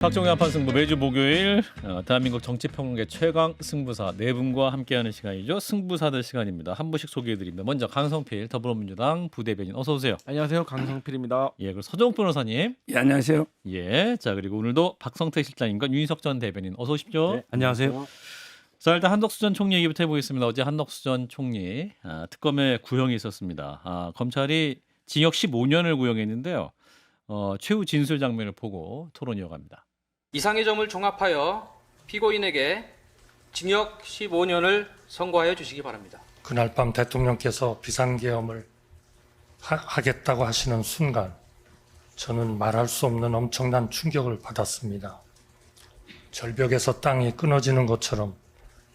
박정희 한판 승부 매주 목요일 대한민국 정치평론계 최강 승부사 네 분과 함께하는 시간이죠. 승부사들 시간입니다. 한 분씩 소개해드립니다. 먼저 강성필 더불어민주당 부대변인 어서 오세요. 안녕하세요, 강성필입니다. 예, 그리고 서정욱 변호사님. 예, 안녕하세요. 예, 자 그리고 오늘도 박성태 실장님과 윤희석 전 대변인 어서 오십시오. 네, 안녕하세요. 자 일단 한덕수 전 총리 얘기부터 해보겠습니다. 어제 한덕수 전 총리 특검에 구형이 있었습니다. 검찰이 징역 15년을 구형했는데요. 최후 진술 장면을 보고 토론 이어갑니다. 이상의 점을 종합하여 피고인에게 징역 15년을 선고하여 주시기 바랍니다. 그날 밤 대통령께서 비상계엄을 하겠다고 하시는 순간 저는 말할 수 없는 엄청난 충격을 받았습니다. 절벽에서 땅이 끊어지는 것처럼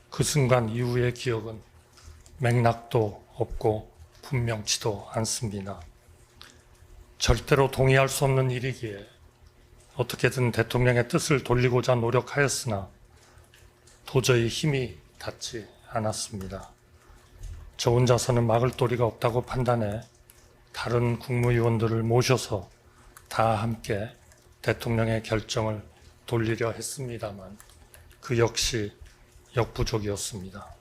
그 순간 이후의 기억은 맥락도 없고 분명치도 않습니다. 절대로 동의할 수 없는 일이기에 어떻게든 대통령의 뜻을 돌리고자 노력하였으나 도저히 힘이 닿지 않았습니다. 저 혼자서는 막을 도리가 없다고 판단해 다른 국무위원들을 모셔서 다 함께 대통령의 결정을 돌리려 했습니다만 그 역시 역부족이었습니다.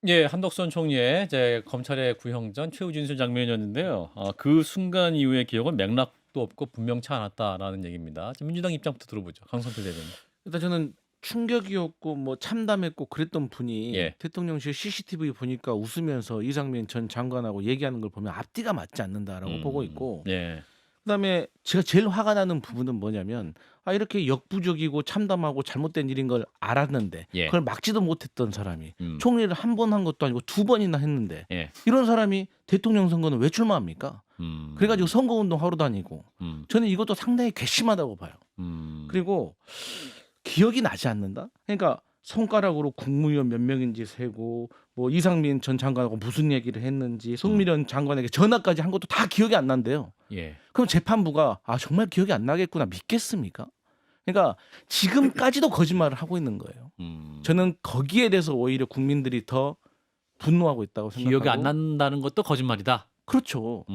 예, 한덕수 전 총리의 이제 검찰의 구형 전 최후 진술 장면이었는데요. 그 순간 이후의 기억은 맥락도 없고 분명치 않았다라는 얘기입니다. 지금 민주당 입장부터 들어보죠. 강성필 대변인. 일단 저는 충격이었고 뭐 참담했고 그랬던 분이 예. 대통령실 CCTV 보니까 웃으면서 이상민 전 장관하고 얘기하는 걸 보면 앞뒤가 맞지 않는다라고 보고 있고, 예. 그다음에 제가 제일 화가 나는 부분은 뭐냐면 이렇게 역부족이고 참담하고 잘못된 일인 걸 알았는데 예. 그걸 막지도 못했던 사람이 음. 총리를 한 번 한 것도 아니고 두 번이나 했는데 예. 이런 사람이 대통령 선거는 왜 출마합니까? 그래가지고 선거운동 하러 다니고 저는 이것도 상당히 괘씸하다고 봐요. 그리고 기억이 나지 않는다? 그러니까 손가락으로 국무위원 몇 명인지 세고 뭐 이상민 전 장관하고 무슨 얘기를 했는지 송미련 장관에게 전화까지 한 것도 다 기억이 안 난대요. 예. 그럼 재판부가 정말 기억이 안 나겠구나 믿겠습니까? 그러니까 지금까지도 거짓말을 하고 있는 거예요. 저는 거기에 대해서 오히려 국민들이 더 분노하고 있다고 생각하고. 기억이 안 난다는 것도 거짓말이다. 그렇죠.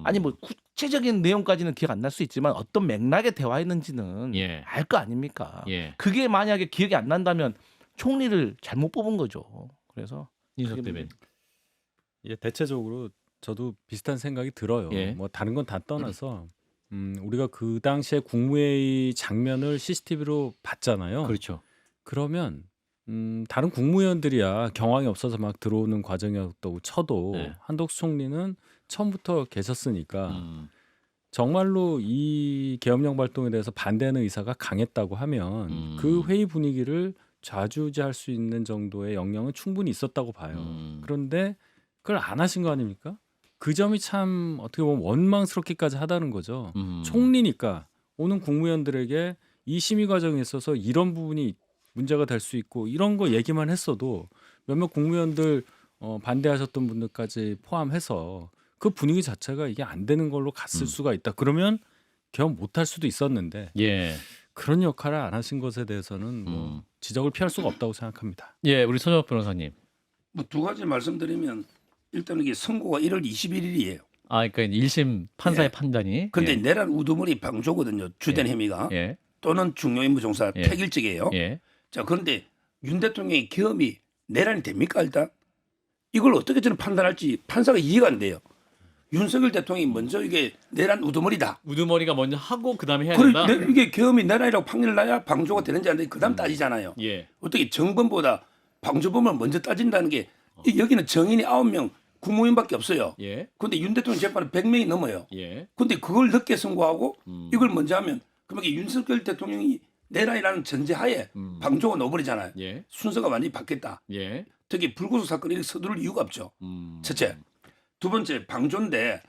아니 뭐 구체적인 내용까지는 기억 안 날 수 있지만 어떤 맥락에 대화했는지는 예. 알 거 아닙니까? 예. 그게 만약에 기억이 안 난다면 총리를 잘못 뽑은 거죠. 그래서 윤석 그게 대변인. 예, 대체적으로 저도 비슷한 생각이 들어요. 예. 뭐 다른 건 다 떠나서 우리가 그 당시에 국무회의 장면을 CCTV로 봤잖아요. 그렇죠. 그러면 다른 국무위원들이야 경황이 없어서 막 들어오는 과정이었다고 쳐도 네. 한덕수 총리는 처음부터 계셨으니까 정말로 이 계엄령 발동에 대해서 반대하는 의사가 강했다고 하면 그 회의 분위기를 좌지우지할 수 있는 정도의 역량은 충분히 있었다고 봐요. 그런데 그걸 안 하신 거 아닙니까? 그 점이 참 어떻게 보면 원망스럽기까지 하다는 거죠. 총리니까 오는 국무위원들에게 이 심의 과정에 있어서 이런 부분이 문제가 될 수 있고 이런 거 얘기만 했어도 몇몇 국무위원들 반대하셨던 분들까지 포함해서 그 분위기 자체가 이게 안 되는 걸로 갔을 수가 있다. 그러면 계엄 못할 수도 있었는데 예. 그런 역할을 안 하신 것에 대해서는 뭐 지적을 피할 수가 없다고 생각합니다. 예, 우리 서정욱 변호사님. 뭐 두 가지 말씀드리면 일단 이게 선고가 1월 21일이에요. 그러니까 1심 판사의 예. 판단이. 근데 예. 내란 우두머리 방조거든요. 주된 예. 혐의가 예. 또는 중요임무 종사 예. 폐길직이에요. 예. 자, 그런데 윤 대통령의 계엄이 내란이 됩니까 일단? 이걸 어떻게 저는 판단할지 판사가 이해가 안 돼요. 윤석열 대통령이 먼저 이게 내란 우두머리다. 우두머리가 먼저 하고 그다음에 해야 그래, 된다. 이게 계엄이 내란이라고 판결을 나야 방조가 되는지 안 되는지 그다음 따지잖아요. 예. 어떻게 정범보다 방조범을 먼저 따진다는 게 여기는 정인이 9명 국무위원밖에 없어요. 예. 근데 윤 대통령 재판은 100명이 넘어요. 예. 근데 그걸 늦게 선고하고 이걸 먼저 하면 그러면 윤석열 대통령이 내란이라는 전제하에 방조가 넣어버리잖아요. 예. 순서가 완전히 바뀌었다. 예. 특히 불구속 사건이 이렇게 서두를 이유가 없죠. 첫째. 두 번째 방조인데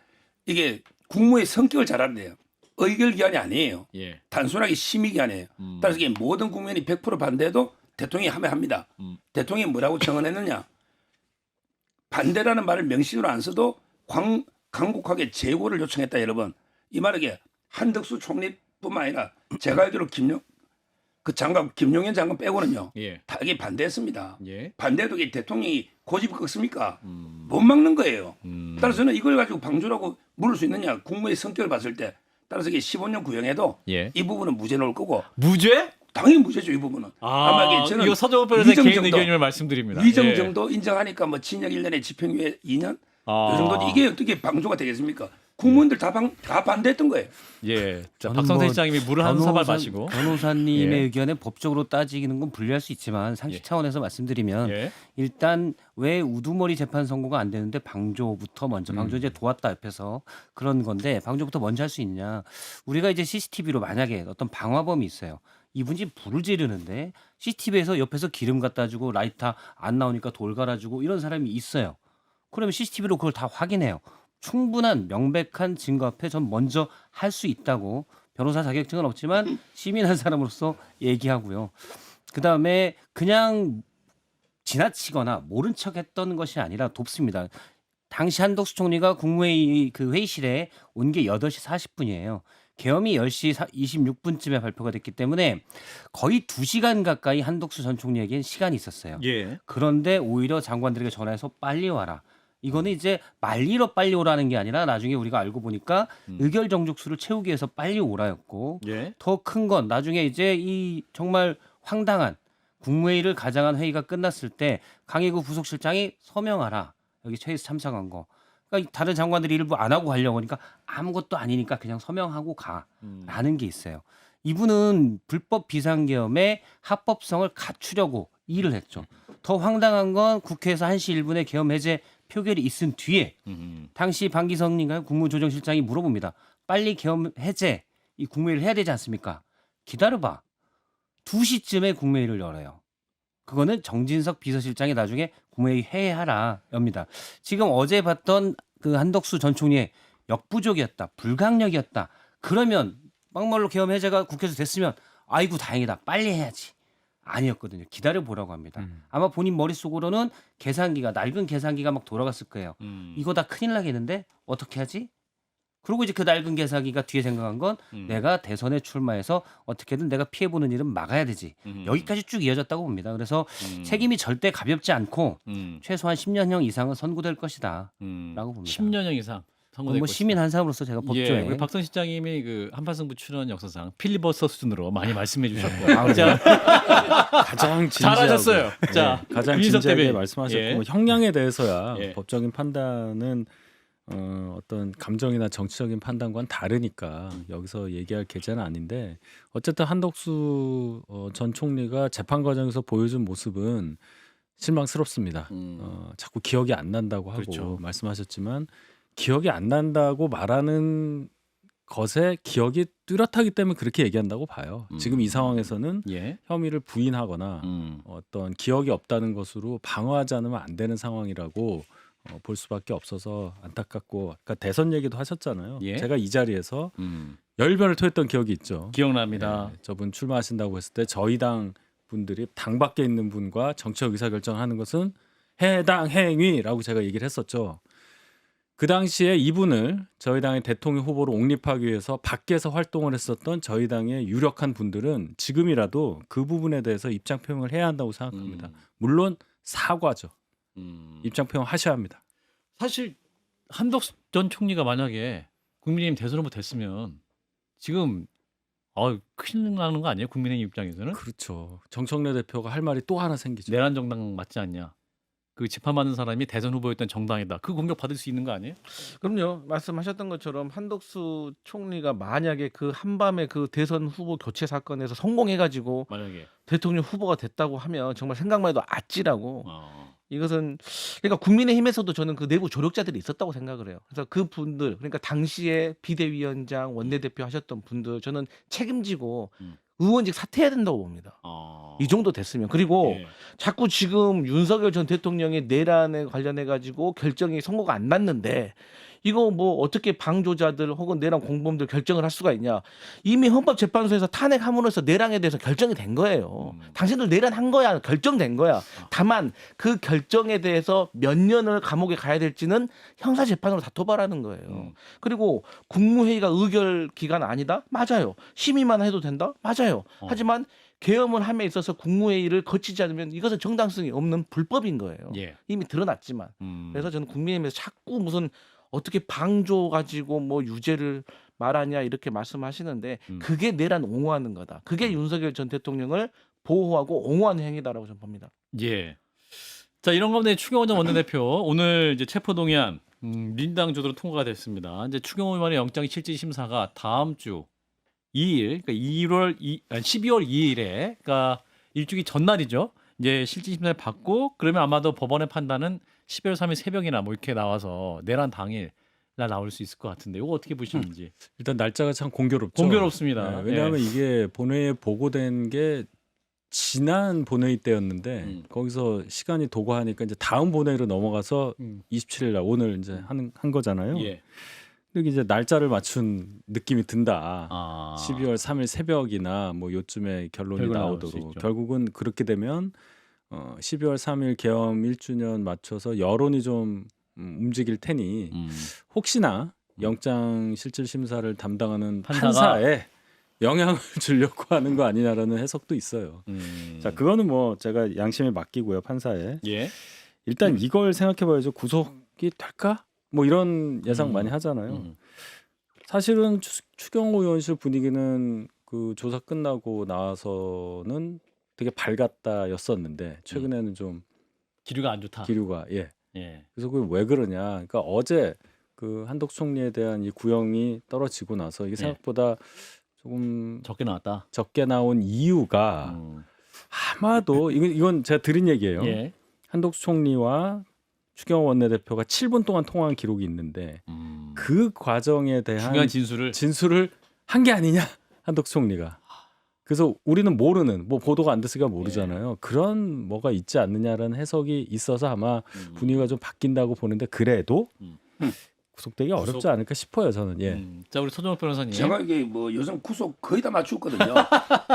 이게 국무의 성격을 잘 알아야 돼요. 의결기한이 아니에요. 예. 단순하게 심의기한이에요. 따라서 이게 모든 국민이 100% 반대해도 대통령이 하면 합니다. 대통령이 뭐라고 청원했느냐. 반대라는 말을 명시로 안 써도 강국하게 재고를 요청했다 여러분. 이 말에 한덕수 총리뿐만 아니라 제가 알기로 김용현 장관 빼고는요. 예. 다 이게 반대했습니다. 예. 반대해도 이게 대통령이 고집을 꺾습니까? 못 막는 거예요. 따라서 저는 이걸 가지고 방조라고 물을 수 있느냐. 국무의 성격을 봤을 때 따라서 이게 15년 구형에도 예. 이 부분은 무죄 나올 거고 무죄? 당연히 무죄죠 이 부분은. 아마 이게 저는 이거 서정호 변호사의 개인 위정 정도, 의견을 말씀드립니다. 위정 예. 정도 인정하니까 뭐 징역 1년에 집행유예 2년 아. 이 정도 이게 어떻게 방조가 되겠습니까? 국무원들 다 반대했던 거예요. 예. 자, 저는 박성태 뭐 시장님이 물을 한 사발 마시고. 변호사님의 예. 의견에 법적으로 따지기는 건 불리할 수 있지만 상식 예. 차원에서 말씀드리면 예. 일단 왜 우두머리 재판 선고가 안 되는데 방조부터 먼저 방조 이제 도왔다 옆에서 그런 건데 방조부터 먼저 할 수 있냐? 우리가 이제 CCTV로 만약에 어떤 방화범이 있어요. 이분이 불을 지르는데 CCTV에서 옆에서 기름 갖다 주고 라이터 안 나오니까 돌 갈아주고 이런 사람이 있어요. 그러면 CCTV로 그걸 다 확인해요. 충분한 명백한 증거 앞에 전 먼저 할 수 있다고 변호사 자격증은 없지만 시민 한 사람으로서 얘기하고요. 그다음에 그냥 지나치거나 모른 척했던 것이 아니라 돕습니다. 당시 한덕수 총리가 국무회의 그 회의실에 온 게 8시 40분이에요. 계엄이 10시 26분쯤에 발표가 됐기 때문에 거의 2시간 가까이 한덕수 전 총리에겐 시간이 있었어요. 예. 그런데 오히려 장관들에게 전화해서 빨리 와라. 이거는 이제 말리러 빨리 오라는 게 아니라 나중에 우리가 알고 보니까 의결 정족수를 채우기 위해서 빨리 오라였고 예. 더 큰 건 나중에 이제 이 정말 황당한 국무회의를 가장한 회의가 끝났을 때 강혜구 부속실장이 서명하라. 여기 회의에서 참석한 거. 그러니까 다른 장관들이 일부 안 하고 가려고 하니까 아무것도 아니니까 그냥 서명하고 가라는 게 있어요. 이분은 불법 비상계엄의 합법성을 갖추려고 일을 했죠. 더 황당한 건 국회에서 1시 1분에 계엄 해제 표결이 있은 뒤에 당시 방기성인가요? 국무조정실장이 물어봅니다. 빨리 계엄 해제 이 국무회의를 해야 되지 않습니까? 기다려봐. 2시쯤에 국무회의를 열어요. 그거는 정진석 비서실장이 나중에 국무회의 회의하라 엽니다. 지금 어제 봤던 그 한덕수 전 총리의 역부족이었다. 불강력이었다. 그러면 막말로 계엄 해제가 국회에서 됐으면 아이고 다행이다. 빨리 해야지. 아니었거든요. 기다려보라고 합니다. 아마 본인 머릿속으로는 계산기가 낡은 계산기가 막 돌아갔을 거예요. 이거 다 큰일 나겠는데 어떻게 하지? 그리고 이제 그 낡은 계산기가 뒤에 생각한 건 내가 대선에 출마해서 어떻게든 내가 피해보는 일은 막아야 되지. 여기까지 쭉 이어졌다고 봅니다. 그래서 책임이 절대 가볍지 않고 최소한 10년형 이상은 선고될 것이다 라고 봅니다. 10년형 이상 선고될 뭐 것이다. 시민 한 사람으로서 제가 법조에 예, 우리 박성 실장님이 그 한판승부 출연 역사상 필리버스터 수준으로 많이 말씀해 주셨고, 자, 가장 진지하고 잘하셨어요. 자, 가장 윤희석 진지하게 대변인. 말씀하셨고 예. 형량에 대해서야 예. 법적인 판단은 어떤 감정이나 정치적인 판단과는 다르니까 여기서 얘기할 계제는 아닌데 어쨌든 한덕수 전 총리가 재판 과정에서 보여준 모습은 실망스럽습니다. 자꾸 기억이 안 난다고 하고 그렇죠. 말씀하셨지만 기억이 안 난다고 말하는 것에 기억이 뚜렷하기 때문에 그렇게 얘기한다고 봐요. 지금 이 상황에서는 예. 혐의를 부인하거나 어떤 기억이 없다는 것으로 방어하지 않으면 안 되는 상황이라고 볼 수밖에 없어서 안타깝고 아까 대선 얘기도 하셨잖아요. 예. 제가 이 자리에서 열변을 토했던 기억이 있죠. 기억납니다. 저분 출마하신다고 했을 때 저희 당 분들이 당 밖에 있는 분과 정치적 의사결정하는 것은 해당 행위라고 제가 얘기를 했었죠. 그 당시에 이분을 저희 당의 대통령 후보로 옹립하기 위해서 밖에서 활동을 했었던 저희 당의 유력한 분들은 지금이라도 그 부분에 대해서 입장 표명을 해야 한다고 생각합니다. 물론 사과죠. 입장 표명 하셔야 합니다. 사실 한덕수 전 총리가 만약에 국민의힘 대선 후보 됐으면 지금 큰일 나는 거 아니에요? 국민의힘 입장에서는? 그렇죠. 정청래 대표가 할 말이 또 하나 생기죠. 내란 정당 맞지 않냐? 그 재판받는 사람이 대선 후보였던 정당이다. 그 공격 받을 수 있는 거 아니에요? 그럼요. 말씀하셨던 것처럼 한덕수 총리가 만약에 그 한밤에 그 대선 후보 교체 사건에서 성공해가지고 만약에 대통령 후보가 됐다고 하면 정말 생각만 해도 아찔하고 어. 이것은 그러니까 국민의힘에서도 저는 그 내부 조력자들이 있었다고 생각을 해요. 그래서 그 분들 그러니까 당시에 비대위원장 원내대표 하셨던 분들 저는 책임지고 의원직 사퇴해야 된다고 봅니다. 이 정도 됐으면. 그리고 예. 자꾸 지금 윤석열 전 대통령의 내란에 관련해 가지고 결정이 선고가 안 났는데 이거 뭐 어떻게 방조자들 혹은 내란 공범들 결정을 할 수가 있냐. 이미 헌법재판소에서 탄핵함으로 해서 내란에 대해서 결정이 된 거예요. 당신들 내란한 거야. 결정된 거야. 다만 그 결정에 대해서 몇 년을 감옥에 가야 될지는 형사재판으로 다퉈봐라는 거예요. 그리고 국무회의가 의결 기간 아니다? 맞아요. 심의만 해도 된다? 맞아요. 하지만 계엄을 함에 있어서 국무회의를 거치지 않으면 이것은 정당성이 없는 불법인 거예요. 예. 이미 드러났지만. 그래서 저는 국민의힘에서 자꾸 무슨 어떻게 방조 가지고 뭐 유죄를 말하냐 이렇게 말씀하시는데 그게 내란 옹호하는 거다. 그게 윤석열 전 대통령을 보호하고 옹호하는 행위다라고 저는 봅니다. 예. 자, 이런 가운데 추경호 전 원내대표 오늘 이제 체포동의안 민당 주도로 통과가 됐습니다. 이제 추경호 의원의 영장 실질 심사가 다음 주 2일, 그러니까 12월 2일에, 그러니까 일주기 전날이죠. 이제 실질 심사를 받고 그러면 아마도 법원의 판단은 12월 3일 새벽이나 뭐 이렇게 나와서 내란 당일 날 나올 수 있을 것 같은데 이거 어떻게 보시는지. 일단 날짜가 참 공교롭죠. 공교롭습니다. 네, 왜냐하면 이게 본회의에 보고된 게 지난 본회의 때였는데 거기서 시간이 도구하니까 이제 다음 본회의로 넘어가서 27일 날 오늘 이제 한 거잖아요. 예. 근데 이제 날짜를 맞춘 느낌이 든다. 아. 12월 3일 새벽이나 뭐 요쯤에 결론이 결과가 나올 수 나오도록 있죠. 결국은 그렇게 되면 12월 3일 계엄 1주년 맞춰서 여론이 좀 움직일 테니 혹시나 영장 실질 심사를 담당하는 판사가- 판사에 영향을 주려고 하는 거 아니냐라는 해석도 있어요. 자, 그거는 뭐 제가 양심에 맡기고요, 판사에. 예. 일단 이걸 생각해봐야죠. 구속이 될까? 뭐 이런 예상 많이 하잖아요. 사실은 추경호 의원실 분위기는 그 조사 끝나고 나와서는 되게 밝았다였었는데 최근에는 좀 기류가 안 좋다. 기류가 예. 그래서 그게 왜 그러냐? 그러니까 어제 그 한덕수 총리에 대한 이 구형이 떨어지고 나서 이게 생각보다 조금 적게 나왔다. 적게 나온 이유가 아마도 이건 제가 들은 얘기예요. 예. 한덕수 총리와 추경호 원내대표가 7분 동안 통화한 기록이 있는데 그 과정에 대한 중요한 진술을 한 게 아니냐 한덕수 총리가. 그래서 우리는 모르는 뭐 보도가 안 됐으니까 모르잖아요. 그런 뭐가 있지 않느냐라는 해석이 있어서 아마 분위기가 좀 바뀐다고 보는데 그래도 구속되기 어렵지 않을까 싶어요 저는. 예. 자, 우리 서정욱 변호사님. 제가 이게 뭐 요즘 구속 거의 다 맞췄거든요.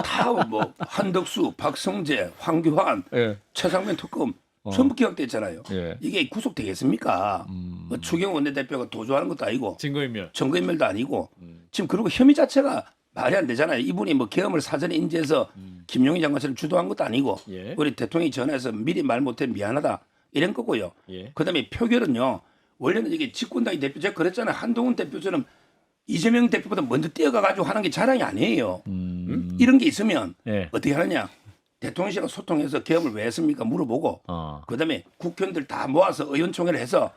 다 뭐 한덕수, 박성재, 황교안, 예. 최상면 특검 전부 기각됐잖아요. 예. 이게 구속되겠습니까? 뭐 추경호 원내대표가 도주하는 것도 아니고 증거인멸. 증거인멸도 아니고 지금 그리고 혐의 자체가 말이 안 되잖아요. 이분이 뭐 계엄을 사전에 인지해서 김용희 장관처럼 주도한 것도 아니고 예. 우리 대통령이 전화해서 미리 말 못해 미안하다 이런 거고요. 예. 그다음에 표결은요. 원래는 이게 집권당이 대표 제가 그랬잖아요. 한동훈 대표처럼 이재명 대표보다 먼저 뛰어가가지고 하는 게 자랑이 아니에요. 이런 게 있으면 예. 어떻게 하느냐. 대통령실과 소통해서 계엄을 왜 했습니까 물어보고 그다음에 국회의원들 다 모아서 의원총회를 해서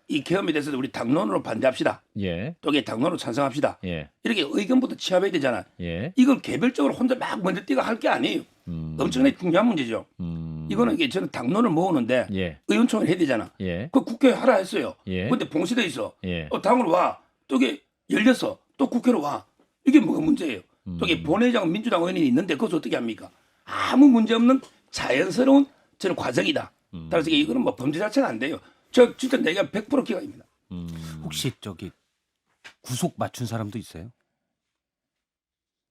이 계엄에 대해서 우리 당론으로 반대합시다. 예. 또 이게 당론으로 찬성합시다. 예. 이렇게 의견부터 취합해야 되잖아. 예. 이걸 개별적으로 혼자 막 먼저 뛰가 할 게 아니에요. 엄청나게 중요한 문제죠. 이거는 이게 저는 당론을 모으는데 예. 의원총회를 해야 되잖아. 예. 그 국회에 하라 했어요. 예. 근데 봉시돼 있어. 예. 당으로 와. 또 이게 열렸어. 또 국회로 와. 이게 뭐가 문제예요. 또 이게 본회의장 민주당 의원이 있는데 그것을 어떻게 합니까? 아무 문제 없는 자연스러운 저는 과정이다. 따라서 이거는 뭐 범죄 자체가 안 돼요. 저 진짜 내가 100% 기각입니다. 혹시 저기 구속 맞춘 사람도 있어요?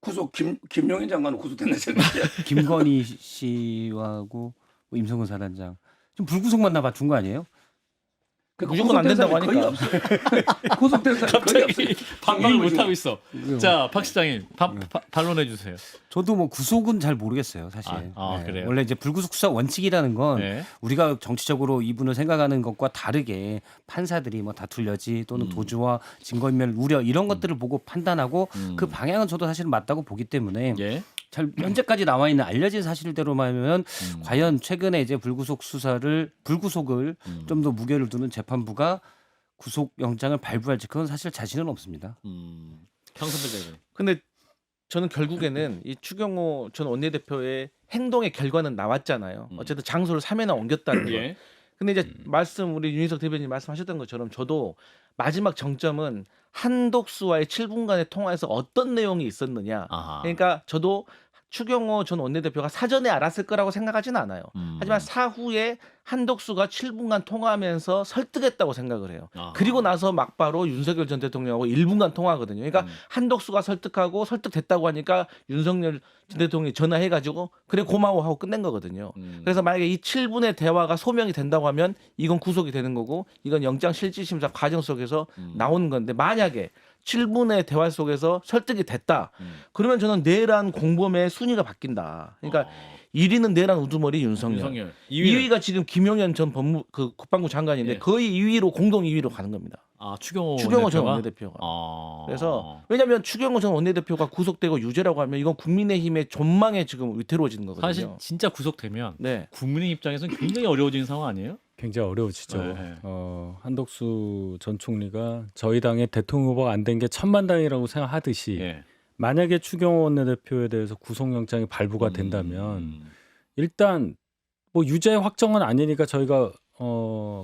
구속 김용현 장관은 구속됐나 생각해요. 김건희 씨하고 뭐 임성근 사단장 좀 불구속만 나 맞춘 거 아니에요? 무조건 안 된다고 하니까. 구속된 사람 거의 없어요. 갑자기 반박을 못 하고 있어. 자, 박 시장님 반론해 주세요. 저도 뭐 구속은 잘 모르겠어요, 사실. 그래요? 원래 이제 불구속 수사 원칙이라는 건 네. 우리가 정치적으로 이분을 생각하는 것과 다르게 판사들이 뭐 다툴려지 또는 도주와 증거인멸 우려 이런 것들을 보고 판단하고 그 방향은 저도 사실 맞다고 보기 때문에 예. 잘 현재까지 나와 있는 알려진 사실대로만 하면 과연 최근에 이제 불구속을 좀 더 무게를 두는 재판부가 구속 영장을 발부할지 그건 사실 자신은 없습니다. 황선배 근데 저는 결국에는 이 추경호 전 원내대표의 행동의 결과는 나왔잖아요. 어쨌든 장소를 3회나 옮겼다는 거. 예. 근데 이제 말씀 우리 윤희석 대변인 말씀하셨던 것처럼 저도 마지막 정점은 한독수와의 7분간의 통화에서 어떤 내용이 있었느냐. 아하. 그러니까 저도 추경호 전 원내대표가 사전에 알았을 거라고 생각하지는 않아요. 하지만 사후에 한독수가 7분간 통화하면서 설득했다고 생각을 해요. 아하. 그리고 나서 막바로 윤석열 전 대통령하고 1분간 통화하거든요. 그러니까 한독수가 설득하고 설득됐다고 하니까 윤석열 전 대통령이 전화해가지고 그래 고마워하고 끝낸 거거든요. 그래서 만약에 이 7분의 대화가 소명이 된다고 하면 이건 구속이 되는 거고 이건 영장 실질심사 과정 속에서 나오는 건데 만약에 7분의 대화 속에서 설득이 됐다. 그러면 저는 내란 공범의 순위가 바뀐다. 그러니까 1위는 내란 우두머리 윤석열. 2위가 지금 김용현 전 국방부 장관인데 예. 거의 2위로 공동 2위로 가는 겁니다. 아, 추경호 전 원내대표가? 원내대표가. 그래서 왜냐하면 추경호 전 원내대표가 구속되고 유죄라고 하면 이건 국민의힘의 전망에 지금 위태로워지는 거거든요. 사실 진짜 구속되면 네. 국민의 입장에서는 굉장히 어려워지는 상황 아니에요? 굉장히 어려워지죠. 네. 한덕수 전 총리가 저희 당의 대통령 후보가 안 된 게 천만다행이라고 생각하듯이 예. 만약에 추경호 원내대표에 대해서 구속영장이 발부가 된다면 일단 뭐 유죄 확정은 아니니까 저희가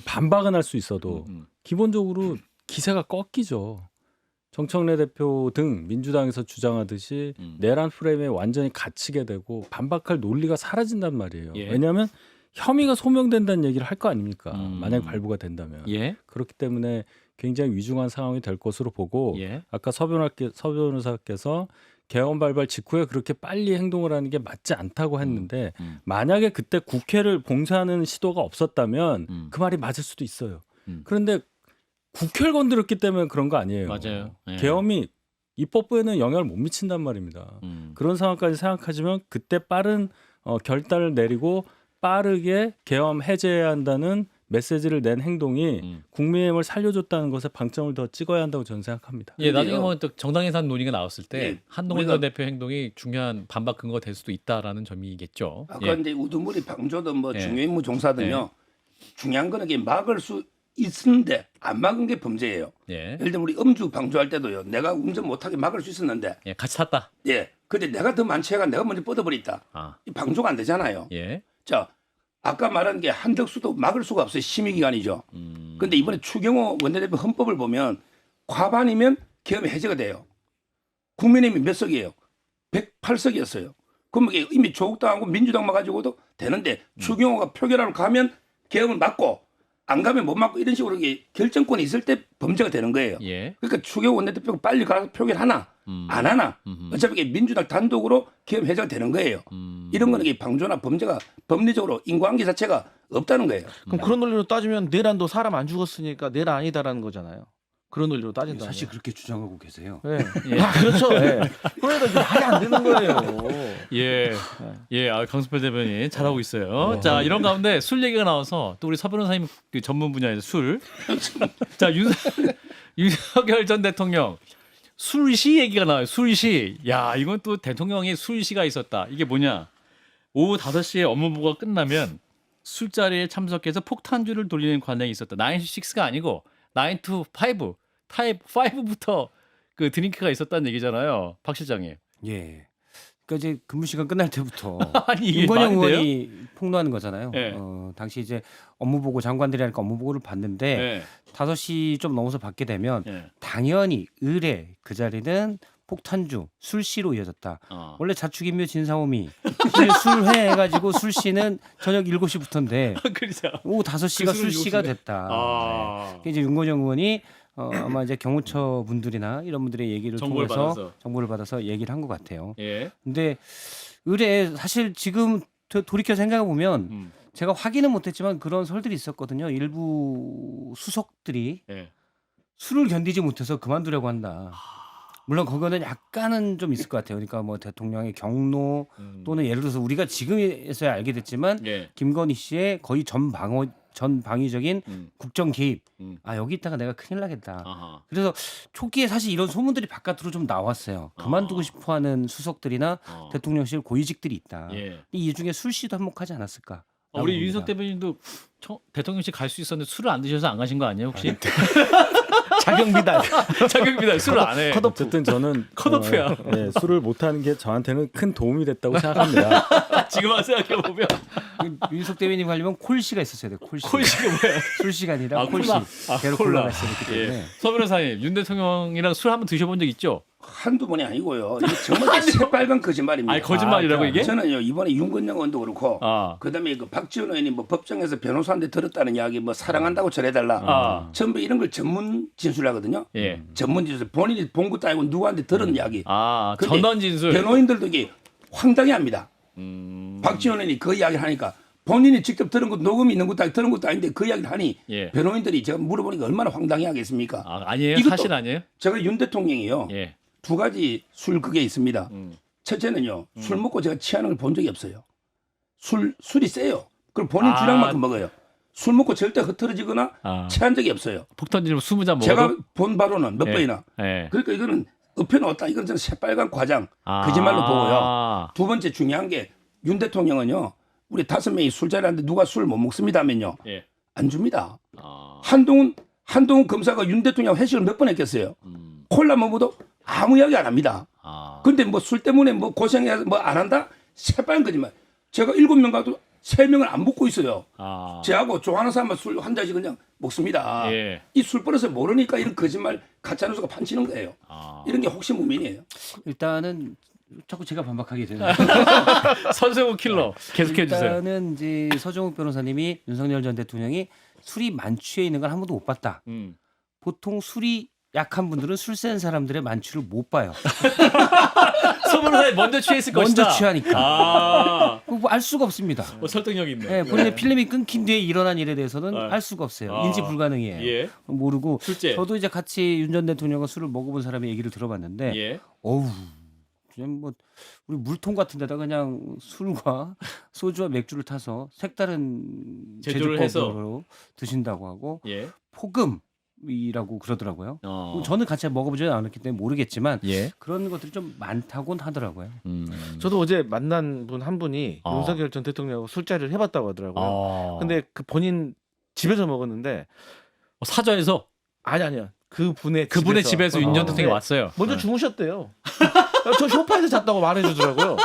반박은 할 수 있어도 기본적으로 기세가 꺾이죠. 정청래 대표 등 민주당에서 주장하듯이 내란 프레임에 완전히 갇히게 되고 반박할 논리가 사라진단 말이에요. 예. 왜냐하면 혐의가 소명된다는 얘기를 할 거 아닙니까? 만약 발부가 된다면. 예. 그렇기 때문에 굉장히 위중한 상황이 될 것으로 보고 예. 아까 서 변호사께서 개헌 발발 직후에 그렇게 빨리 행동을 하는 게 맞지 않다고 했는데 만약에 그때 국회를 봉쇄하는 시도가 없었다면 그 말이 맞을 수도 있어요. 그런데 국회를 건드렸기 때문에 그런 거 아니에요. 맞아요. 예. 계엄이 입법부에는 영향을 못 미친단 말입니다. 그런 상황까지 생각하시면 그때 빠른 결단을 내리고 빠르게 계엄 해제해야 한다는 메시지를 낸 행동이 국민의힘을 살려줬다는 것에 방점을 더 찍어야 한다고 저는 생각합니다. 예, 나중에 뭐 또 정당 해산 논의가 나왔을 때 예, 한동훈 우리가- 전 대표 행동이 중요한 반박 근거가 될 수도 있다라는 점이겠죠. 아까 예. 이제 우두머리 방조든 뭐 예. 중요임무 종사든요. 중요한 거는 이게 막을 수 있는데 안 막은 게 범죄예요. 예. 예를 들면 우리 음주 방조할 때도요. 내가 운전 못하게 막을 수 있었는데 예, 같이 탔다. 예. 근데 내가 더 만취해가 내가 먼저 뻗어버렸다. 아. 이 방조가 안 되잖아요. 예. 자, 아까 말한 게 한덕수도 막을 수가 없어요. 심의기관이죠. 근데 이번에 추경호 원내대표 헌법을 보면 과반이면 계엄이 해제가 돼요. 국민의힘이 몇 석이에요? 108석이었어요. 그럼 이게 이미 조국당하고 민주당만 가지고도 되는데 추경호가 표결하러 가면 계엄을 막고 안 가면 못 막고 이런 식으로 이게 결정권이 있을 때 범죄가 되는 거예요. 예. 그러니까 추경호 원내대표가 빨리 가서 표결하나 안 하나 어차피 이게 민주당 단독으로 계엄 해제가 되는 거예요. 이런 거는 이게 방조나 범죄가 법리적으로 인과관계 자체가 없다는 거예요. 그럼 그런 논리로 따지면 내란도 사람 안 죽었으니까 내란 아니다라는 거잖아요. 그런 논리로 따진다. 사실 그렇게 주장하고 계세요. 네. 예. 아, 그렇죠. 네. 그러니까 이게 말이 안 되는 거예요. 예. 예, 강승표 대변인 잘하고 있어요. 자, 이런 가운데 술 얘기가 나와서 또 우리 서 변호사님 그 전문 분야에서 술. 자, 윤석열 전 대통령 술시 얘기가 나와요. 술시. 야, 이건 또 대통령이 술시가 있었다. 이게 뭐냐? 오후 5시에 업무보고가 끝나면 술자리에 참석해서 폭탄주를 돌리는 관행이 있었다. 9 to 6가 아니고 9 to 5, 타입 5부터 그 드링크가 있었다는 얘기잖아요. 박 실장님. 예. 그러니까 이제 근무 시간 끝날 때부터 아니 이게 윤건영 말이 돼요? 의원이 폭로하는 거잖아요. 예. 당시 이제 업무보고 장관들이 하니까 업무보고를 봤는데 예. 5시 좀 넘어서 받게 되면 예. 당연히 의뢰 그 자리는 폭탄주 술시로 이어졌다. 원래 자축인묘 진사오미 술회 해가지고 술시는 저녁 7시부터인데 그렇죠. 오후 5시가 그 술은 술시가 7시네. 됐다. 아. 네. 이제 윤건영 의원이 아마 이제 경호처 분들이나 이런 분들의 얘기를 정보를 통해서 받아서. 정보를 받아서 얘기를 한 것 같아요. 예. 근데 의뢰 사실 지금 돌이켜 생각해 보면 제가 확인은 못했지만 그런 설들이 있었거든요. 일부 수석들이 예. 술을 견디지 못해서 그만두려고 한다. 물론 그거는 약간은 좀 있을 것 같아요. 그러니까 뭐 대통령의 경로 또는 예를 들어서 우리가 지금에서야 알게 됐지만 예. 김건희 씨의 거의 전방위적인 국정 개입. 아 여기 있다가 내가 큰일 나겠다. 아하. 그래서 초기에 사실 이런 소문들이 바깥으로 좀 나왔어요. 그만두고 싶어하는 수석들이나 대통령실 고위직들이 있다. 예. 이 중에 술시도 한몫하지 않았을까? 우리 윤석 대변인도 대통령실 갈 수 있었는데 술을 안 드셔서 안 가신 거 아니에요 혹시? 자격비단. 자격입니다. 술을 안 해. 어쨌든 저는 컷오프야. 술을 못하는 게 저한테는 큰 도움이 됐다고 생각합니다. 지금 와서 생각해 보면 윤석 대변인 가려면 콜시가 있었어야 돼. 콜시. 콜시가 뭐야? 술시가 아니라 아, 콜시. 콜라. 아, 게로 콜라. 콜라가 있었기 때문에. 예. 서 변호사님, 윤 대통령이랑 술 한번 드셔본 적 있죠? 한두 번이 아니고요. 이게 정말 새빨간 거짓말입니다. 아니 거짓말이라고 이게? 저는요 이번에 윤건영 의원도 그렇고 아. 그다음에 그 박지원 의원이 뭐 법정에서 변호사한테 들었다는 이야기 뭐 사랑한다고 전해달라 아. 전부 이런 걸 전문 진술하거든요. 예. 전문 진술 본인이 본 것도 아니고 누구한테 들은 이야기. 아, 근데 전원 진술. 변호인들도 이게 황당해합니다. 박지원 의원이 그 이야기를 하니까 본인이 직접 들은 것 녹음이 있는 것도 들은 것도 아닌데 그 이야기를 하니 예. 변호인들이 제가 물어보니까 얼마나 황당해하겠습니까? 아니에요? 이것도- 사실 아니에요? 제가 윤 대통령이요. 예. 두 가지 술 그게 있습니다. 음. 첫째는요. 술 먹고 제가 취하는 걸 본 적이 없어요. 술이 세요. 그럼 본인 아. 주량만큼 먹어요. 술 먹고 절대 흐트러지거나 취한 적이 없어요. 폭 던지면 20잔 먹어도 제가 본 바로는 몇 예. 번이나. 예. 그러니까 이거는 엎혀놓았다. 이건 저는 새빨간 과장. 거짓말로 보고요. 아. 두 번째 중요한 게 윤 대통령은요. 우리 5명이 술자리 하는데 누가 술 못 먹습니다 하면요. 예. 안 줍니다. 아. 한동훈 검사가 윤 대통령 회식을 몇 번 했겠어요. 콜라 먹어도 아무 이야기 안 합니다. 아. 근데 뭐 술 때문에 뭐 고생해서 뭐 안 한다? 새빨간 거짓말. 제가 7명 가도 3명을 안 먹고 있어요. 아. 제하고 좋아하는 사람만 술 한 잔씩 그냥 먹습니다. 예. 이 술 버릇을 모르니까 이런 거짓말 가짜뉴스가 판치는 거예요. 아. 이런 게 혹시 무민이에요. 일단은 자꾸 제가 반박하게 되네요. 선세우 킬러 계속해 주세요. 일단은 이제 서정욱 변호사님이 윤석열 전 대통령이 술이 만취해 있는 걸 한 번도 못 봤다. 보통 술이 약한 분들은 술 센 사람들의 만취를 못 봐요. 서변호사에 먼저 취했을 것이다. 먼저 취하니까. 아. 뭐 알 수가 없습니다. 설득력 있네. 네, 본인의 필름이 끊긴 뒤에 일어난 일에 대해서는 네. 알 수가 없어요. 아. 인지 불가능이에요. 예. 모르고 술제. 저도 이제 같이 윤 전 대통령과 술을 먹어본 사람의 얘기를 들어봤는데 예. 어우 그냥 뭐 우리 물통 같은 데다 그냥 술과 소주와 맥주를 타서 색다른 제조를 해서. 제조법으로 드신다고 하고 예. 포금이라고 그러더라고요. 저는 같이 먹어보지 않았기 때문에 모르겠지만 예. 그런 것들이 좀 많다곤 하더라고요. 저도 어제 만난 분 한 분이 윤석열 전 대통령하고 술자리를 해봤다고 하더라고요. 근데 그 본인 집에서 먹었는데 사저에서 아니요. 그분의 집에서 윤 전 대통령이 왔어요. 먼저 주무셨대요. 저 소파에서 잤다고 말해주더라고요.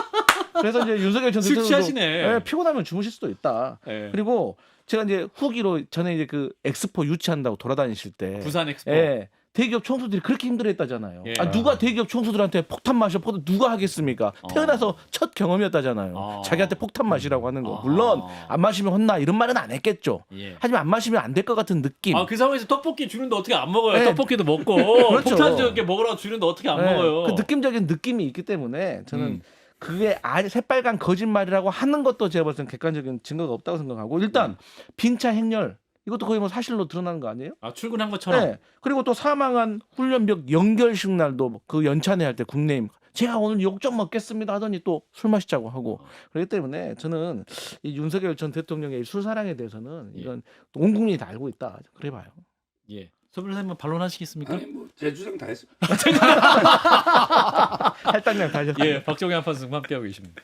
그래서 이제 윤석열 전 술 대통령도 취하시네. 피곤하면 주무실 수도 있다. 예. 그리고 제가 이제 후기로 전에 이제 그 엑스포 유치한다고 돌아다니실 때 부산 엑스포. 예, 대기업 총수들이 그렇게 힘들어했다잖아요. 예. 누가 대기업 총수들한테 폭탄 마셔 포도 누가 하겠습니까? 태어나서 첫 경험이었다잖아요. 자기한테 폭탄 마시라고 하는 거. 물론 안 마시면 혼나 이런 말은 안 했겠죠. 예. 하지만 안 마시면 안 될 것 같은 느낌. 그 상황에서 떡볶이 주는데 어떻게 안 먹어요? 네. 떡볶이도 먹고 그렇죠. 폭탄 저렇게 먹으라고 주는데 어떻게 안 네, 먹어요? 그 느낌적인 느낌이 있기 때문에 저는 그게 새빨간 거짓말이라고 하는 것도 제가 봤을 땐 객관적인 증거가 없다고 생각하고 일단 빈차 행렬 이것도 거의 뭐 사실로 드러나는 거 아니에요? 출근한 것처럼. 네. 그리고 또 사망한 훈련병 연결식 날도 그 연찬회 할 때 국내임 제가 오늘 욕 좀 먹겠습니다 하더니 또 술 마시자고 하고 그렇기 때문에 저는 이 윤석열 전 대통령의 술 사랑에 대해서는 이건 온 국민이 다 알고 있다. 그래 봐요. 예. 서 변호사님 반론하시겠습니까? 아니 뭐 제 주장 다 했어. 할당량 다 하셨어요. 예, 박정희 한판승 함께하고 계십니다.